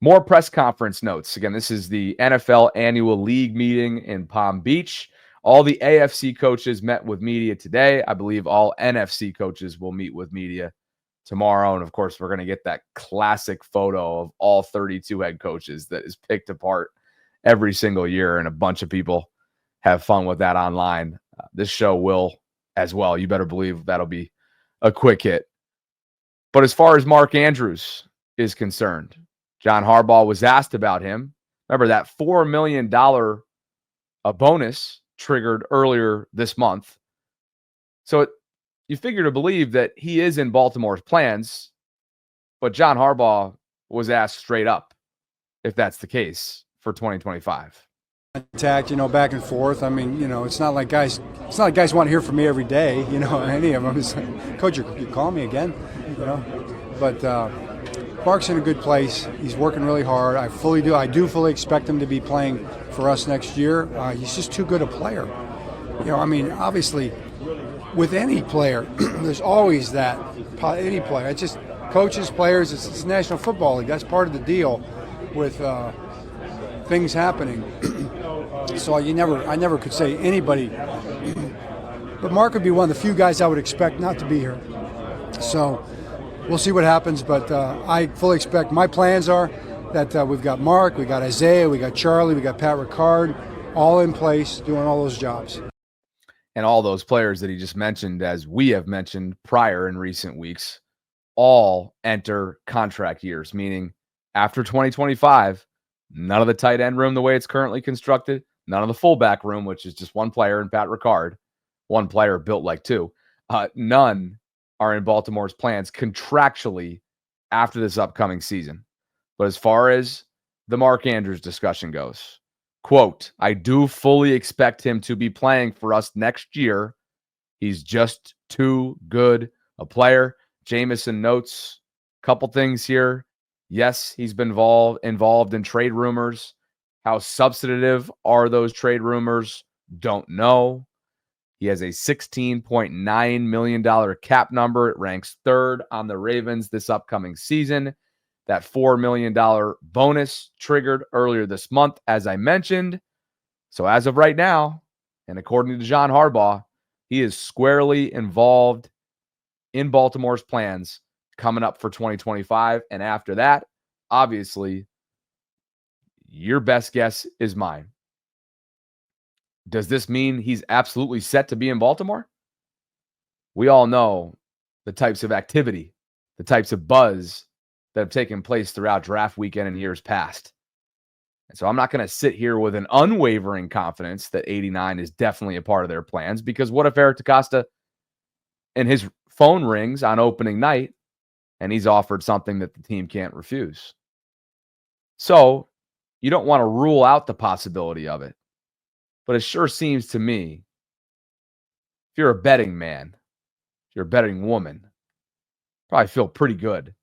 More press conference notes. Again, this is the NFL annual league meeting in Palm Beach. All the AFC coaches met with media today. I believe all NFC coaches will meet with media tomorrow. And of course, we're going to get that classic photo of all 32 head coaches that is picked apart every single year. And a bunch of people have fun with that online. This show will as well. You better believe that'll be a quick hit. But as far as Mark Andrews is concerned, John Harbaugh was asked about him. Remember that $4 million bonus triggered earlier this month. So you figure to believe that he is in Baltimore's plans, but John Harbaugh was asked straight up if that's the case for 2025. Contact, back and forth. I mean, it's not like guys want to hear from me every day, any of them. It's like, Coach, you call me again, But Mark's in a good place. He's working really hard. I do fully expect him to be playing for us next year. He's just too good a player. Obviously, with any player, there's always that. Any player. It's just coaches, players. It's the National Football League. That's part of the deal with things happening. So I never could say anybody. But Mark would be one of the few guys I would expect not to be here. So we'll see what happens. But I fully expect. My plans are that we've got Mark, we got Isaiah, we got Charlie, we got Pat Ricard, all in place doing all those jobs. And all those players that he just mentioned, as we have mentioned prior in recent weeks, all enter contract years, meaning after 2025, none of the tight end room the way it's currently constructed, none of the fullback room, which is just one player in Pat Ricard, one player built like two, none are in Baltimore's plans contractually after this upcoming season. But as far as the Mark Andrews discussion goes, quote, I do fully expect him to be playing for us next year. He's just too good a player. Jameson notes a couple things here. Yes, he's been involved in trade rumors. How substantive are those trade rumors? Don't know. He has a $16.9 million cap number. It ranks third on the Ravens this upcoming season. That $4 million bonus triggered earlier this month, as I mentioned. So as of right now, and according to John Harbaugh, he is squarely involved in Baltimore's plans coming up for 2025. And after that, obviously, your best guess is mine. Does this mean he's absolutely set to be in Baltimore? We all know the types of activity, the types of buzz that have taken place throughout draft weekend in years past. And so I'm not going to sit here with an unwavering confidence that 89 is definitely a part of their plans, because what if Eric DeCosta and his phone rings on opening night and he's offered something that the team can't refuse? So you don't want to rule out the possibility of it. But it sure seems to me, if you're a betting man, if you're a betting woman, probably feel pretty good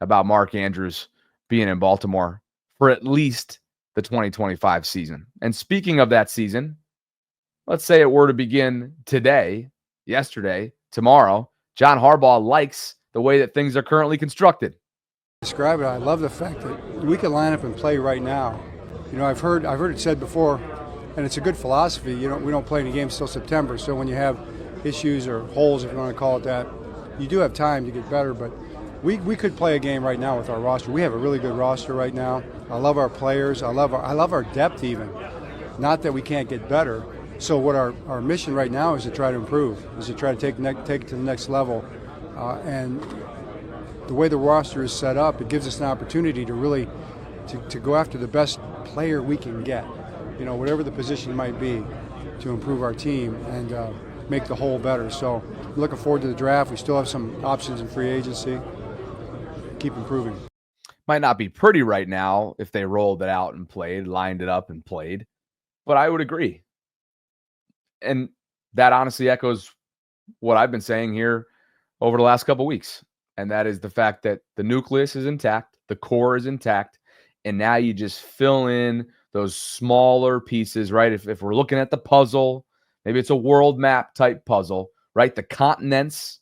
about Mark Andrews being in Baltimore for at least the 2025 season. And speaking of that season, let's say it were to begin today, yesterday, tomorrow. John Harbaugh likes the way that things are currently constructed. Describe it. I love the fact that we can line up and play right now. I've heard it said before, and it's a good philosophy. We don't play any games till September. So when you have issues or holes, if you want to call it that, you do have time to get better. But we could play a game right now with our roster. We have a really good roster right now. I love our players. I love our depth even. Not that we can't get better. So what our mission right now is to try to improve, is to try to take it to the next level. And the way the roster is set up, it gives us an opportunity to really to go after the best player we can get, whatever the position might be, to improve our team and make the whole better. So I'm looking forward to the draft. We still have some options in free agency. Keep improving. Might not be pretty right now if they rolled it out and played, lined it up and played, but I would agree. And that honestly echoes what I've been saying here over the last couple of weeks. And that is the fact that the nucleus is intact, the core is intact, and now you just fill in those smaller pieces, right? If we're looking at the puzzle, maybe it's a world map type puzzle, right? The continents,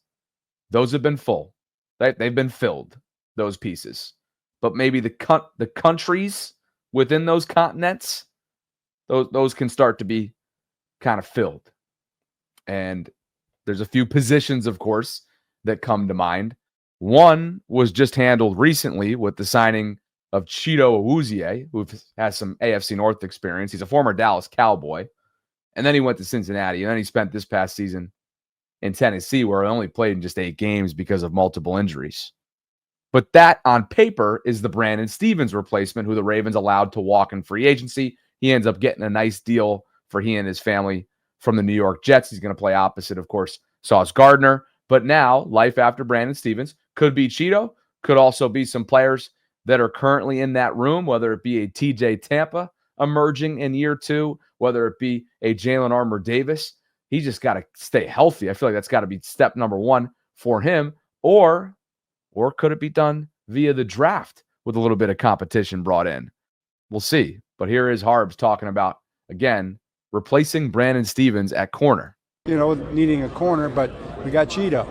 those have been full, right? They've been filled, those pieces. but maybe the countries within those continents, those can start to be kind of filled. And there's a few positions, of course, that come to mind. One was just handled recently with the signing of Cheeto Awuzie, who has some AFC North experience. He's a former Dallas Cowboy. And then he went to Cincinnati. And then he spent this past season in Tennessee, where he only played in just 8 games because of multiple injuries. But that, on paper, is the Brandon Stephens replacement, who the Ravens allowed to walk in free agency. He ends up getting a nice deal for he and his family from the New York Jets. He's going to play opposite, of course, Sauce Gardner. But now, life after Brandon Stephens could be Cheeto, could also be some players that are currently in that room, whether it be a TJ Tampa emerging in year 2, whether it be a Jalen Armour-Davis. He just got to stay healthy. I feel like that's got to be step number 1 for him. Or could it be done via the draft with a little bit of competition brought in? We'll see. But here is Harbs talking about, again, replacing Brandon Stephens at corner. Needing a corner, but we got Cheeto,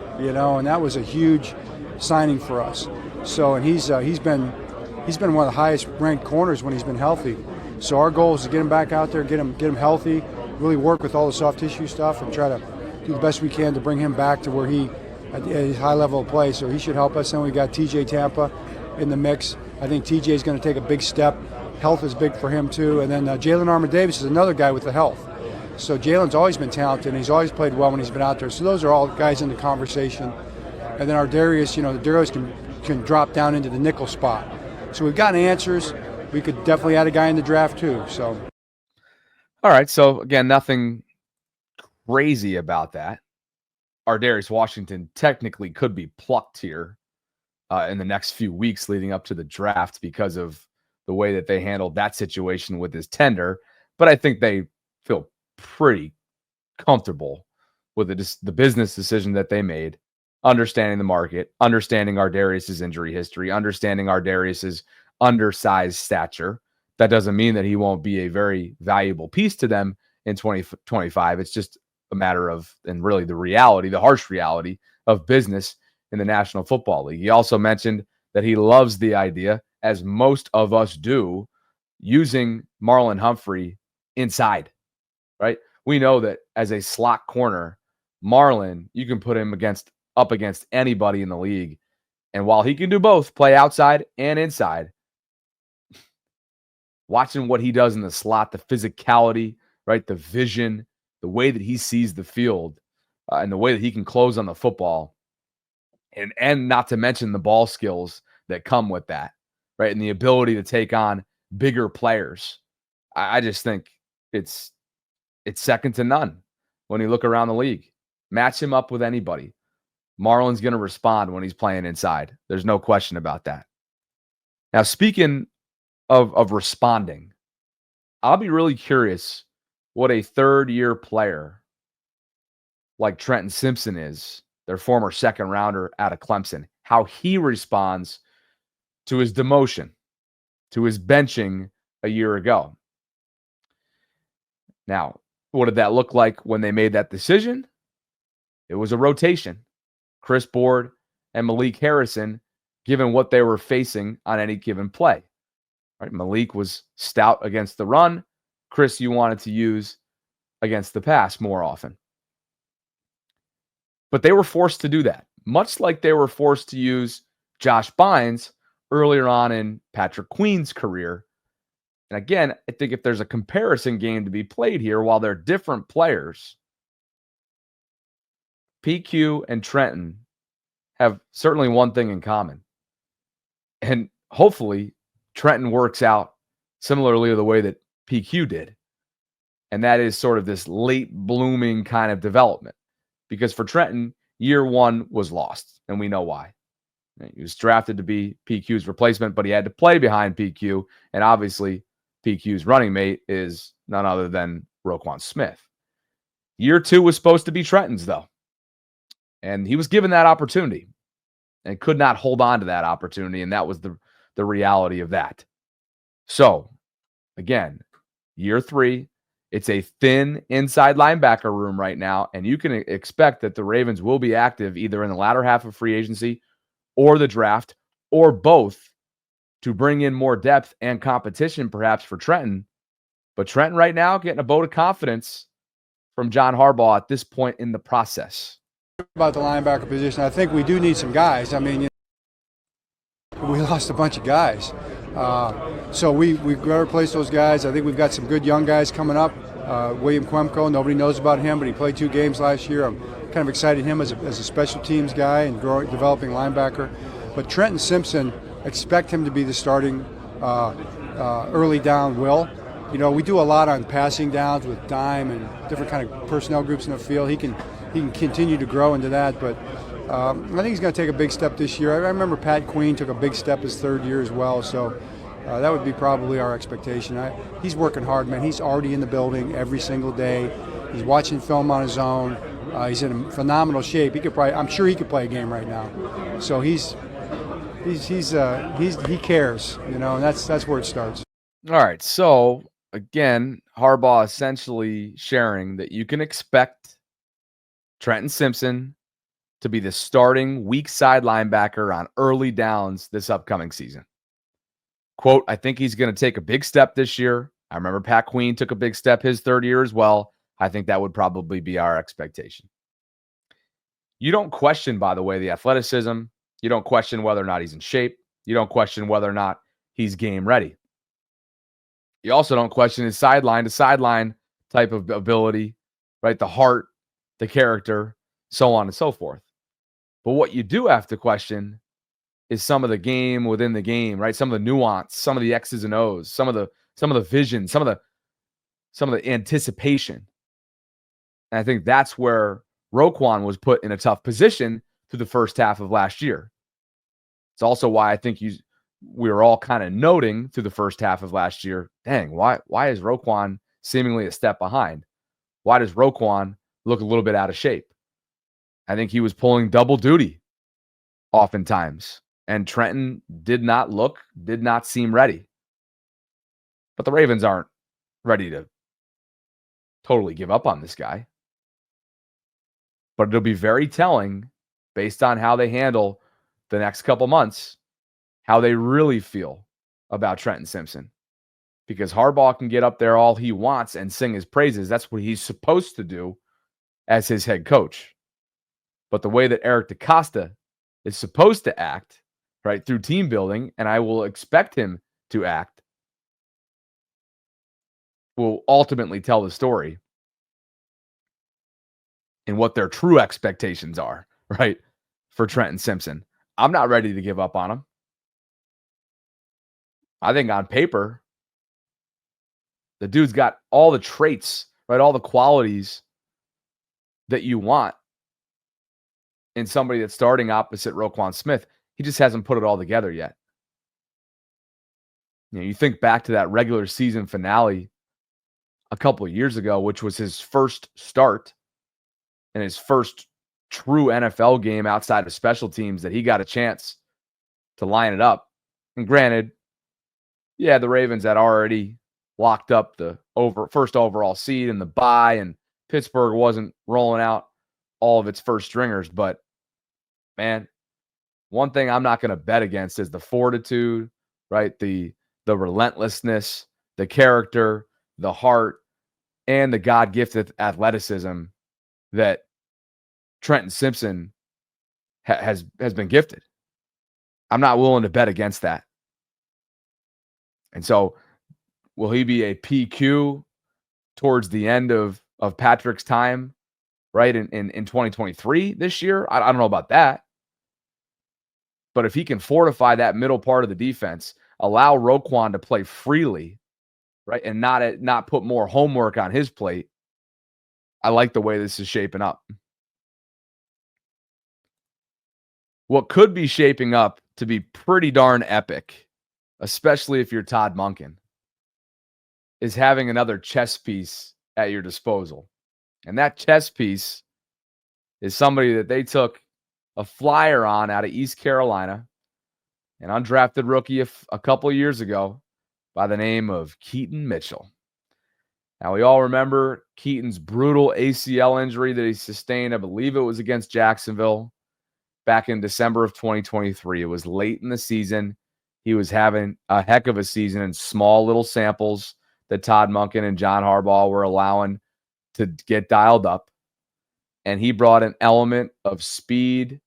and that was a huge signing for us. So, and he's been one of the highest ranked corners when he's been healthy. So our goal is to get him back out there, get him healthy, really work with all the soft tissue stuff, and try to do the best we can to bring him back to where he at his high level of play. So he should help us. And we got TJ Tampa in the mix. I think TJ is going to take a big step. Health is big for him too. And then Jalen Armour-Davis is another guy with the health. So Jalen's always been talented, and he's always played well when he's been out there. So those are all guys in the conversation. And then our Darius, Darius can drop down into the nickel spot. So we've gotten answers. We could definitely add a guy in the draft too. So, all right. So again, nothing crazy about that. Our Darius Washington technically could be plucked here in the next few weeks leading up to the draft because of the way that they handled that situation with his tender. But I think they feel pretty comfortable with the business decision that they made, understanding the market, understanding our Darius's injury history, understanding our Darius's undersized stature. That doesn't mean that he won't be a very valuable piece to them in 2025. It's just a matter of, and really the reality, the harsh reality of business in the National Football League. He also mentioned that he loves the idea, as most of us do, using Marlon Humphrey inside, right? We know that as a slot corner, Marlon, you can put him up against anybody in the league. And while he can do both, play outside and inside, watching what he does in the slot, the physicality, right? The vision, the way that he sees the field, and the way that he can close on the football, and not to mention the ball skills that come with that, right? And the ability to take on bigger players. I just think it's second to none when you look around the league. Match him up with anybody. Marlon's going to respond when he's playing inside. There's no question about that. Now, speaking of responding, I'll be really curious what a third-year player like Trenton Simpson is, their former second-rounder out of Clemson, how he responds to his demotion, to his benching a year ago. Now, what did that look like when they made that decision? It was a rotation. Chris Board and Malik Harrison, given what they were facing on any given play. Right? Malik was stout against the run. Chris, you wanted to use against the pass more often. But they were forced to do that, much like they were forced to use Josh Bynes earlier on in Patrick Queen's career. And again, I think if there's a comparison game to be played here, while they're different players, PQ and Trenton have certainly one thing in common. And hopefully Trenton works out similarly to the way that PQ did. And that is sort of this late blooming kind of development. Because for Trenton, year 1 was lost. And we know why. He was drafted to be PQ's replacement, but he had to play behind PQ. And obviously, PQ's running mate is none other than Roquan Smith. Year 2 was supposed to be Trenton's, though. And he was given that opportunity and could not hold on to that opportunity. And that was the reality of that. So, again, year 3, it's a thin inside linebacker room right now. And you can expect that the Ravens will be active either in the latter half of free agency or the draft or both to bring in more depth and competition perhaps for Trenton. But Trenton right now getting a vote of confidence from John Harbaugh at this point in the process. About the linebacker position, I think we do need some guys. I mean, we lost a bunch of guys. So we've got to replace those guys. I think we've got some good young guys coming up. William Quemco, nobody knows about him, but he played 2 games last year. I'm kind of excited him as a special teams guy and developing linebacker. But Trenton Simpson, expect him to be the starting early down will. You know, we do a lot on passing downs with dime and different kind of personnel groups in the field. He can continue to grow into that, but I think he's going to take a big step this year. I remember Pat Queen took a big step his 3rd year as well, so that would be probably our expectation. He's working hard, man. He's already in the building every single day. He's watching film on his own. He's in phenomenal shape. I'm sure he could play a game right now. So he cares, you know, and that's where it starts. All right, so again, Harbaugh essentially sharing that you can expect Trenton Simpson to be the starting weak side linebacker on early downs this upcoming season. Quote, I think he's going to take a big step this year. I remember Pat Queen took a big step his 3rd year as well. I think that would probably be our expectation. You don't question, by the way, the athleticism. You don't question whether or not he's in shape. You don't question whether or not he's game ready. You also don't question his sideline to sideline type of ability, right? The heart, the character, so on and so forth. But what you do have to question is some of the game within the game, right? Some of the nuance, some of the X's and O's, some of the vision, some of the anticipation. And I think that's where Roquan was put in a tough position through the first half of last year. It's also why I think we were all kind of noting through the first half of last year, dang, why is Roquan seemingly a step behind? Why does Roquan look a little bit out of shape? I think he was pulling double duty oftentimes, and Trenton did not seem ready. But the Ravens aren't ready to totally give up on this guy. But it'll be very telling based on how they handle the next couple months, how they really feel about Trenton Simpson. Because Harbaugh can get up there all he wants and sing his praises. That's what he's supposed to do as his head coach. But the way that Eric DeCosta is supposed to act, right, through team building, and I will expect him to act, will ultimately tell the story and what their true expectations are, right, for Trenton Simpson. I'm not ready to give up on him. I think on paper, the dude's got all the traits, right, all the qualities that you want in somebody that's starting opposite Roquan Smith. He just hasn't put it all together yet. You know, you think back to that regular season finale a couple of years ago, which was his first start and his first true NFL game outside of special teams that he got a chance to line it up. And granted, yeah, the Ravens had already locked up the first overall seed in the bye, and Pittsburgh wasn't rolling out all of its first stringers. But man, one thing I'm not going to bet against is the fortitude, right? The relentlessness, the character, the heart, and the God-gifted athleticism that Trenton Simpson has been gifted. I'm not willing to bet against that. And so will he be a PQ towards the end of Patrick's time, right, in 2023 this year? I don't know about that. But if he can fortify that middle part of the defense, allow Roquan to play freely, right, and not put more homework on his plate, I like the way this is shaping up. What could be shaping up to be pretty darn epic, especially if you're Todd Monken, is having another chess piece at your disposal. And that chess piece is somebody that they took a flyer on out of East Carolina, an undrafted rookie a couple of years ago by the name of Keaton Mitchell. Now, we all remember Keaton's brutal ACL injury that he sustained. I believe it was against Jacksonville back in December of 2023. It was late in the season. he was having a heck of a season in small little samples that Todd Monken and John Harbaugh were allowing to get dialed up. And he brought an element of speed,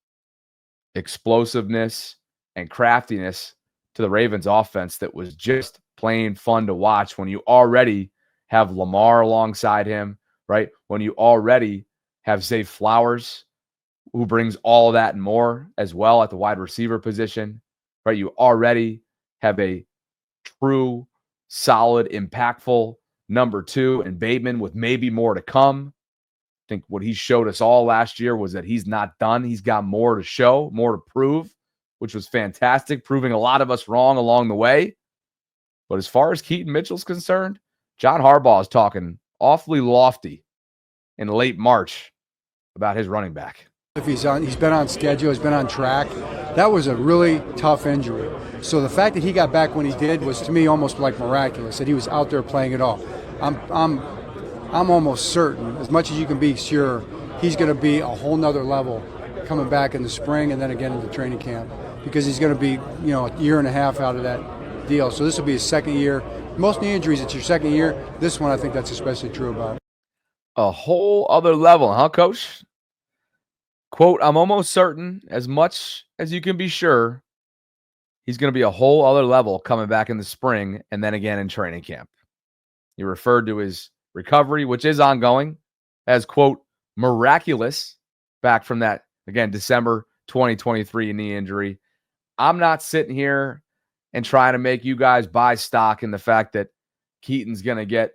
explosiveness, and craftiness to the Ravens offense that was just plain fun to watch when you already have Lamar alongside him, right? When you already have Zay Flowers, who brings all of that and more as well at the wide receiver position, right? You already have a true, solid, impactful number 2 in Bateman with maybe more to come. I think what he showed us all last year was that he's not done. He's got more to show, more to prove, which was fantastic, proving a lot of us wrong along the way. But as far as Keaton Mitchell's concerned, John Harbaugh is talking awfully lofty in late March about his running back. If he's been on schedule, he's been on track. That was a really tough injury. So the fact that he got back when he did was, to me, almost like miraculous. That he was out there playing it all. I'm almost certain, as much as you can be sure, he's going to be a whole nother level coming back in the spring and then again in the training camp, because he's going to be, a year and a half out of that deal. So this will be his second year. Most knee injuries, it's your second year. This one, I think that's especially true about. A whole other level, huh, Coach? Quote, I'm almost certain, as much as you can be sure, he's going to be a whole other level coming back in the spring and then again in training camp. He referred to his recovery, which is ongoing, as, quote, miraculous, back from that, again, December 2023 knee injury. I'm not sitting here and trying to make you guys buy stock in the fact that Keaton's going to get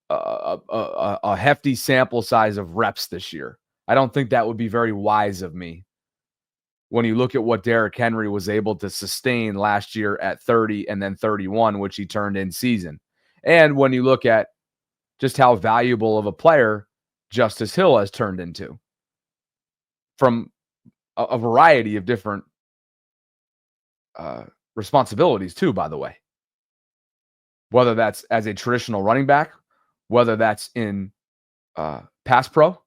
a hefty sample size of reps this year. I don't think that would be very wise of me when you look at what Derrick Henry was able to sustain last year at 30 and then 31, which he turned in season. And when you look at just how valuable of a player Justice Hill has turned into from a variety of different responsibilities too, by the way. Whether that's as a traditional running back, whether that's in pass pro,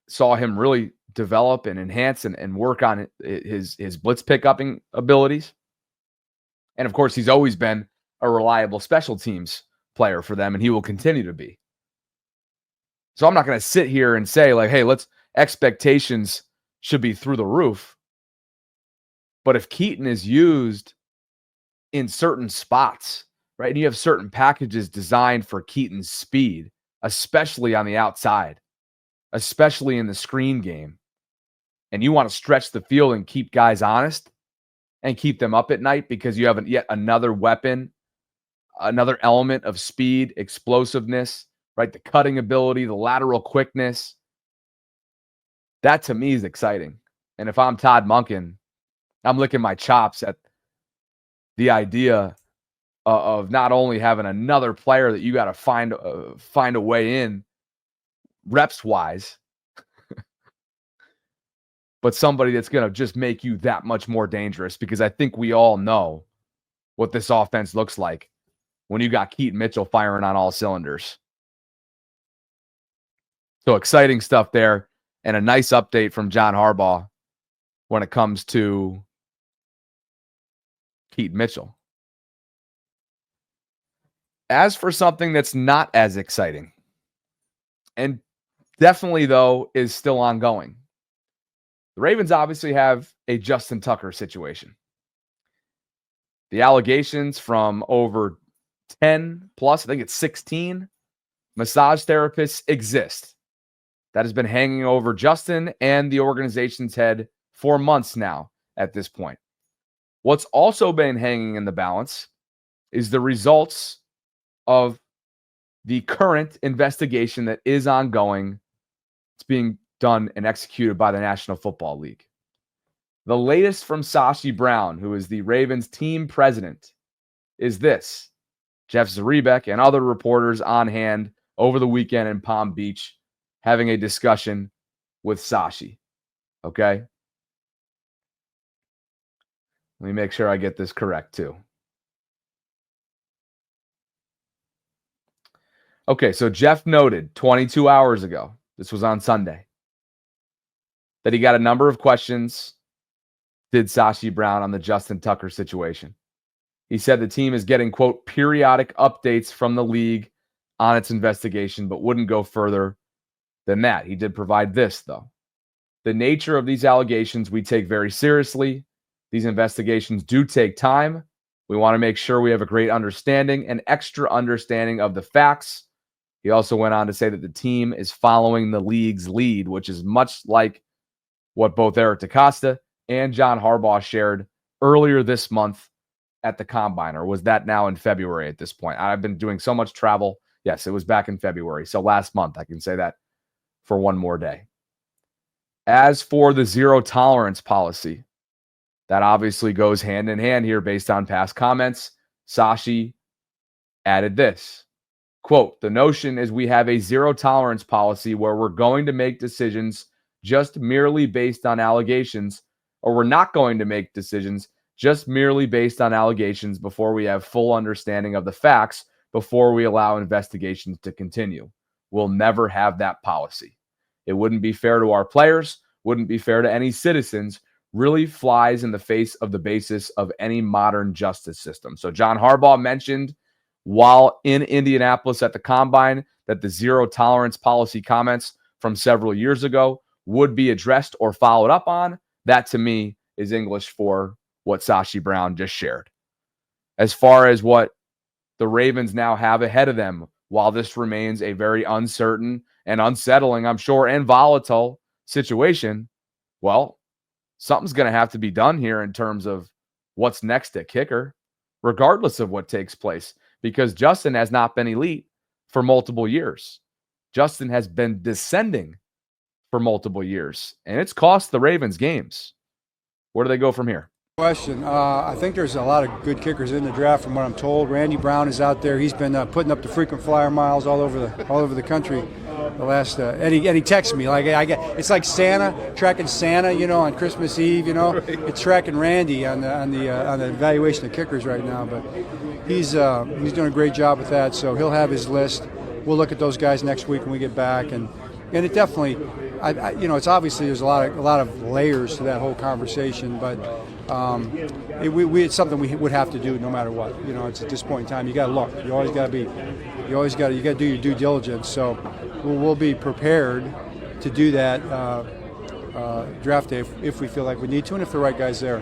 saw him really develop and enhance and work on his blitz pickupping abilities. And of course, he's always been a reliable special teams player for them, and he will continue to be. So I'm not going to sit here and say, like, hey, expectations should be through the roof. But if Keaton is used in certain spots, right, and you have certain packages designed for Keaton's speed, especially on the outside, especially in the screen game, and you want to stretch the field and keep guys honest and keep them up at night because you have yet another weapon, another element of speed, explosiveness, right? The cutting ability, the lateral quickness. That to me is exciting. And if I'm Todd Monken, I'm licking my chops at the idea of not only having another player that you got to find a way in reps wise, but somebody that's going to just make you that much more dangerous, because I think we all know what this offense looks like when you got Keaton Mitchell firing on all cylinders. So exciting stuff there, and a nice update from John Harbaugh when it comes to Keaton Mitchell. As for something that's not as exciting, and definitely, though, is still ongoing, the Ravens obviously have a Justin Tucker situation. The allegations from over 10 plus, I think it's 16 massage therapists exist. That has been hanging over Justin and the organization's head for months now at this point. What's also been hanging in the balance is the results of the current investigation that is ongoing. It's being done and executed by the National Football League. The latest from Sashi Brown, who is the Ravens team president, is this. Jeff Zaribek and other reporters on hand over the weekend in Palm Beach having a discussion with Sashi. Okay? Let me make sure I get this correct too. Okay, so Jeff noted 22 hours ago, this was on Sunday, that he got a number of questions did Sashi Brown on the Justin Tucker situation. He said the team is getting, quote, periodic updates from the league on its investigation, but wouldn't go further than that. He did provide this, though. The nature of these allegations we take very seriously. These investigations do take time. We want to make sure we have a great understanding, an extra understanding of the facts. He also went on to say that the team is following the league's lead, which is much like what both Eric DeCosta and John Harbaugh shared earlier this month at the Combine, or was that now in February at this point? I've been doing so much travel. Yes, it was back in February. So last month, I can say that for one more day. As for the zero tolerance policy, that obviously goes hand in hand here based on past comments. Sashi added this, quote, the notion is we have a zero tolerance policy where we're going to make decisions just merely based on allegations, or we're not going to make decisions just merely based on allegations before we have full understanding of the facts, before we allow investigations to continue. We'll never have that policy. It wouldn't be fair to our players, wouldn't be fair to any citizens, really flies in the face of the basis of any modern justice system. So John Harbaugh mentioned while in Indianapolis at the Combine that the zero tolerance policy comments from several years ago would be addressed or followed up on. That to me is English for what Sashi Brown just shared. As far as what the Ravens now have ahead of them, while this remains a very uncertain and unsettling, I'm sure, and volatile situation, well, something's going to have to be done here in terms of what's next at kicker, regardless of what takes place, because Justin has not been elite for multiple years. Justin has been descending for multiple years, and it's cost the Ravens games. Where do they go from here? Question. I think there's a lot of good kickers in the draft, from what I'm told. Randy Brown is out there. He's been putting up the frequent flyer miles all over the country. The last Eddie texts me like it's like Santa tracking Santa, on Christmas Eve. It's tracking Randy on the evaluation of kickers right now. But he's doing a great job with that. So he'll have his list. We'll look at those guys next week when we get back, and it definitely, it's obviously there's a lot of layers to that whole conversation, but it's something we would have to do no matter what. It's at this point in time you got to look. You always got to do your due diligence. So we'll be prepared to do that draft day if we feel like we need to, and if the right guy's there.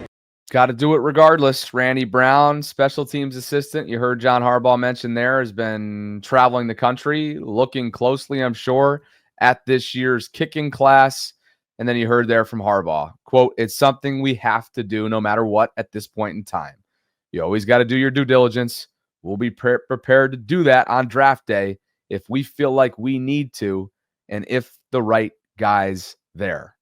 Got to do it regardless. Randy Brown, special teams assistant, you heard John Harbaugh mention there, has been traveling the country, looking closely, I'm sure, at this year's kicking class. And then you heard there from Harbaugh, quote, it's something we have to do no matter what at this point in time. You always got to do your due diligence. We'll be prepared to do that on draft day if we feel like we need to, and if the right guy's there.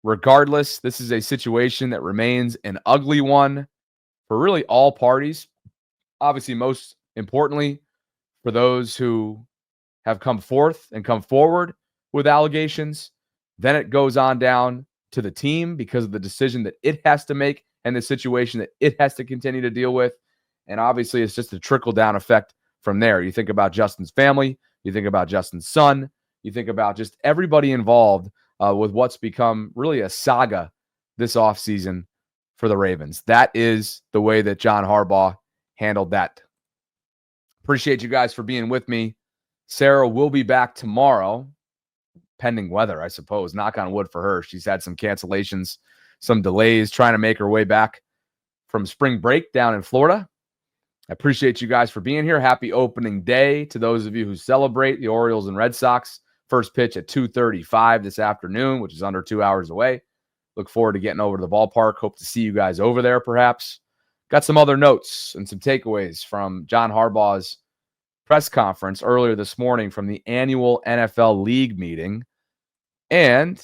Regardless, this is a situation that remains an ugly one for really all parties. Obviously, most importantly, for those who have come forth and come forward with allegations. Then it goes on down to the team because of the decision that it has to make and the situation that it has to continue to deal with. And obviously, it's just a trickle-down effect from there. You think about Justin's family. You think about Justin's son. You think about just everybody involved with what's become really a saga this offseason for the Ravens. That is the way that John Harbaugh handled that. Appreciate you guys for being with me. Sarah will be back tomorrow, pending weather, I suppose. Knock on wood for her. She's had some cancellations, some delays, trying to make her way back from spring break down in Florida. I appreciate you guys for being here. Happy opening day to those of you who celebrate the Orioles and Red Sox. First pitch at 2:35 this afternoon, which is under 2 hours away. Look forward to getting over to the ballpark. Hope to see you guys over there, perhaps. Got some other notes and some takeaways from John Harbaugh's press conference earlier this morning from the annual NFL League meeting. And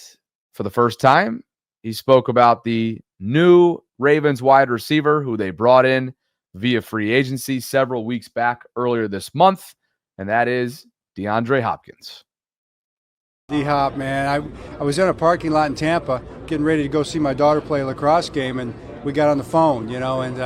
for the first time, he spoke about the new Ravens wide receiver who they brought in via free agency several weeks back earlier this month, and that is DeAndre Hopkins. D-Hop, man. I was in a parking lot in Tampa getting ready to go see my daughter play a lacrosse game, and we got on the phone, and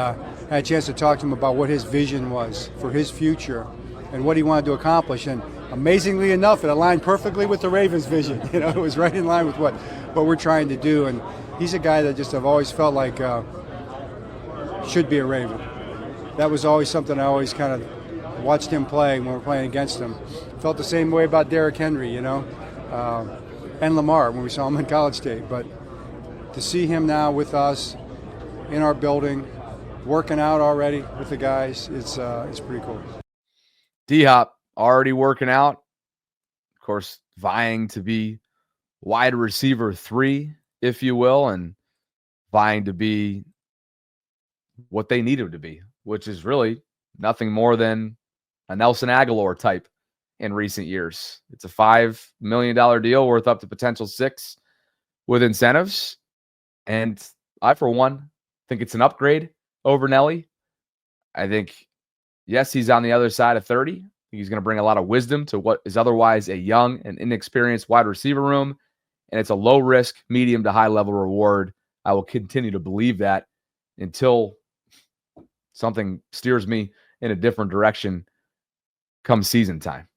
had a chance to talk to him about what his vision was for his future and what he wanted to accomplish. And amazingly enough, it aligned perfectly with the Ravens' vision. It was right in line with what we're trying to do. And he's a guy that just I've always felt like should be a Raven. That was always something I always kind of watched him play when we're playing against him. Felt the same way about Derrick Henry, you know, and Lamar when we saw him in College State. But to see him now with us in our building, working out already with the guys, it's pretty cool. D-Hop already working out, of course, vying to be wide receiver 3, if you will, and vying to be what they need him to be, which is really nothing more than a Nelson Aguilar type in recent years. It's a $5 million deal worth up to potential $6 million with incentives. And I, for one, think it's an upgrade over Nelly. I think, yes, he's on the other side of 30. He's going to bring a lot of wisdom to what is otherwise a young and inexperienced wide receiver room. And it's a low risk, medium to high level reward. I will continue to believe that until something steers me in a different direction come season time.